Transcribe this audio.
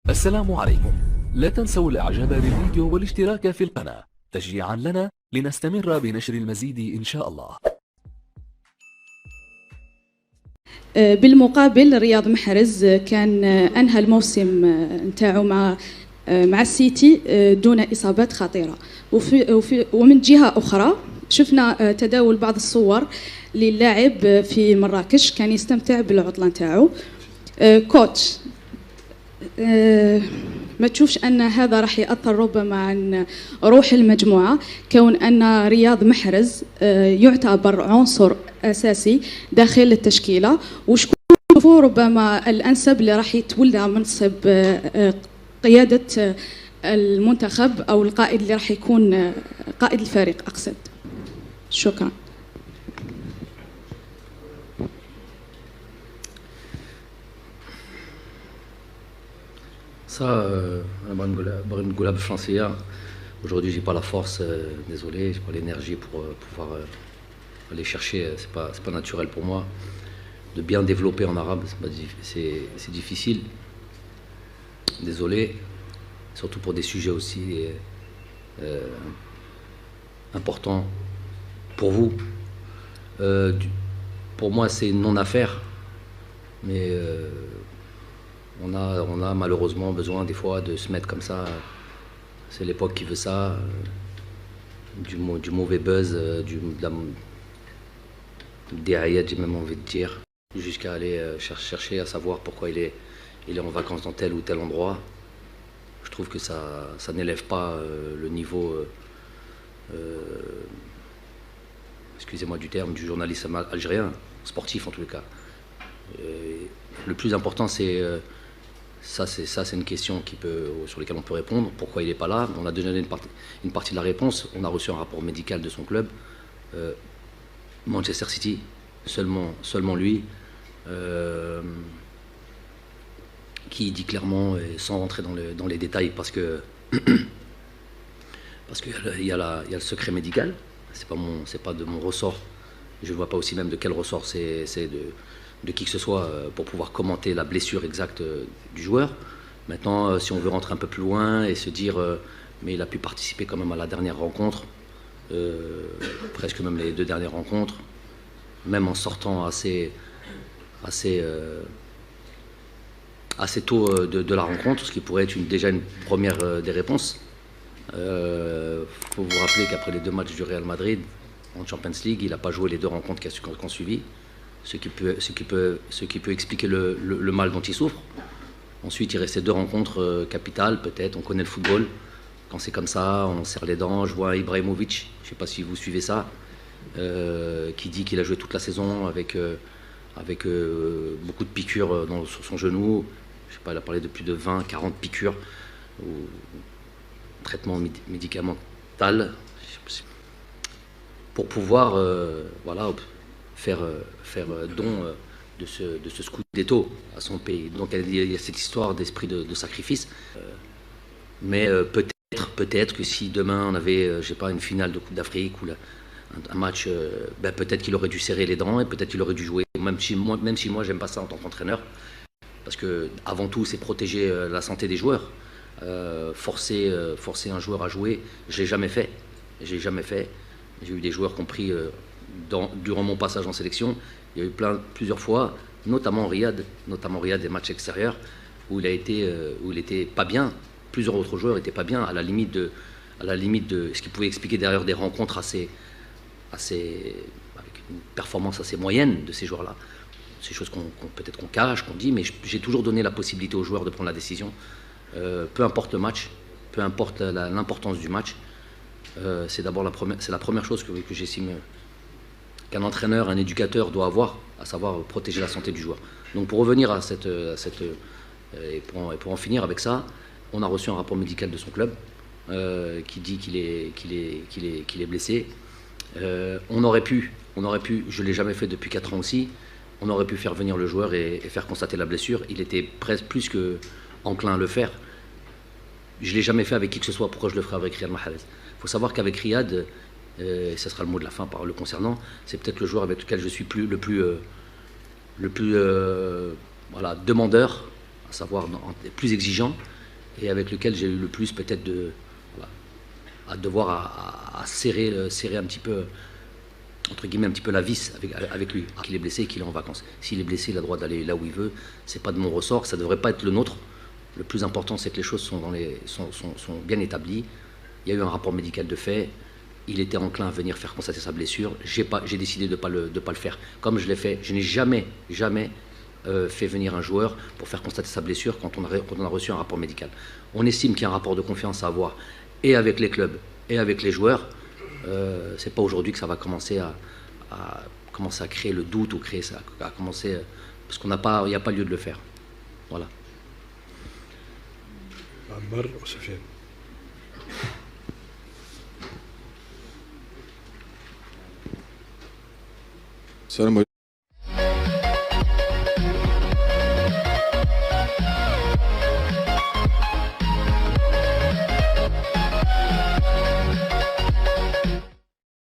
السلام عليكم. لا تنسوا الاعجاب بالفيديو والاشتراك في القناة تشجيعا لنا لنستمر بنشر المزيد إن شاء الله. بالمقابل رياض محرز كان أنهى الموسم نتاعو مع السيتي دون إصابات خطيرة. ومن جهة أخرى شفنا تداول بعض الصور للاعب في مراكش كان يستمتع بالعطلة نتاعو. كوتش، ما تشوفش أن هذا راح يأثر ربما عن روح المجموعة، كون أن رياض محرز يعتبر عنصر أساسي داخل التشكيلة، وشكون ربما الأنسب اللي راح يتولى منصب قيادة المنتخب أو القائد اللي راح يكون قائد الفريق أقصد. شكرا. Ça, Barngolab Francia, aujourd'hui j'ai pas la force, désolé, j'ai pas l'énergie pour pouvoir aller chercher, c'est pas naturel pour moi de bien développer en arabe, c'est difficile, désolé, surtout pour des sujets aussi importants pour vous. Pour moi c'est une non-affaire, mais on a malheureusement besoin des fois de se mettre comme ça. C'est l'époque qui veut ça, du mauvais buzz, des ayats, j'ai même envie de dire, jusqu'à aller chercher à savoir pourquoi il est en vacances dans tel ou tel endroit. Je trouve que ça n'élève pas le niveau, excusez-moi du terme, du journaliste algérien, sportif en tout cas. Le plus important c'est... c'est une question sur laquelle on peut répondre. Pourquoi il n'est pas là? On a donné une partie de la réponse. On a reçu un rapport médical de son club. Manchester City, seulement lui, qui dit clairement, et sans rentrer dans les détails, parce qu'il y a le secret médical. C'est pas de mon ressort. Je ne vois pas aussi même de quel ressort c'est de qui que ce soit pour pouvoir commenter la blessure exacte du joueur. Maintenant, si on veut rentrer un peu plus loin et se dire mais il a pu participer quand même à la dernière rencontre, presque même les deux dernières rencontres, même en sortant assez tôt de la rencontre, ce qui pourrait être déjà une première des réponses. Faut vous rappeler qu'après les deux matchs du Real Madrid en Champions League, il n'a pas joué les deux rencontres qui ont suivi. Ce qui peut expliquer le mal dont il souffre. Ensuite, il restait deux rencontres capitales, peut-être. On connaît le football. Quand c'est comme ça, on serre les dents. Je vois Ibrahimovic, je ne sais pas si vous suivez ça, qui dit qu'il a joué toute la saison avec beaucoup de piqûres sur son genou. Je sais pas, il a parlé de plus de 20, 40 piqûres ou traitement médicamental pour pouvoir voilà, faire don de ce scudetto à son pays. Donc il y a cette histoire d'esprit de sacrifice. Mais peut-être que si demain on avait, je sais pas, une finale de Coupe d'Afrique ou un match, peut-être qu'il aurait dû serrer les dents et peut-être qu'il aurait dû jouer. Même si moi j'aime pas ça en tant qu'entraîneur, parce que avant tout c'est protéger la santé des joueurs. Forcer un joueur à jouer, je l'ai jamais fait. J'ai eu des joueurs qui ont pris durant mon passage en sélection, il y a eu plusieurs fois, notamment Riyad, des matchs extérieurs, où il était pas bien. Plusieurs autres joueurs étaient pas bien, à la limite de ce qui pouvait expliquer derrière des rencontres avec une performance assez moyenne de ces joueurs-là. Ces choses peut-être qu'on cache, qu'on dit, mais j'ai toujours donné la possibilité aux joueurs de prendre la décision. Peu importe le match, peu importe l'importance du match, c'est la première chose que j'estime qu'un entraîneur, un éducateur doit avoir, à savoir protéger la santé du joueur. Donc pour revenir à et pour en finir avec ça, on a reçu un rapport médical de son club qui dit qu'il est blessé. On aurait pu, je ne l'ai jamais fait depuis 4 ans aussi, on aurait pu faire venir le joueur et faire constater la blessure. Il était presque plus que enclin à le faire. Je ne l'ai jamais fait avec qui que ce soit, pourquoi je le ferai avec Riyad Mahrez? Il faut savoir qu'avec Riyad, et ce sera le mot de la fin par le concernant, c'est peut-être le joueur avec lequel je suis le plus voilà, demandeur, à savoir plus exigeant, et avec lequel j'ai eu le plus peut-être de voilà, à devoir à serrer un petit peu, entre guillemets, un petit peu la vis avec lui. Qu'il est blessé et qu'il est en vacances. S'il est blessé, il a le droit d'aller là où il veut. C'est pas de mon ressort, ça devrait pas être le nôtre. Le plus important, c'est que les choses sont bien établies. Il y a eu un rapport médical de fait. Il était enclin à venir faire constater sa blessure. J'ai décidé de pas le faire. Comme je l'ai fait, je n'ai jamais fait venir un joueur pour faire constater sa blessure quand on a reçu un rapport médical. On estime qu'il y a un rapport de confiance à avoir et avec les clubs et avec les joueurs. C'est pas aujourd'hui que ça va commencer à créer le doute ou créer ça, à commencer parce qu'il n'y a pas lieu de le faire. Voilà. عمار وسفيان. السلام عليكم.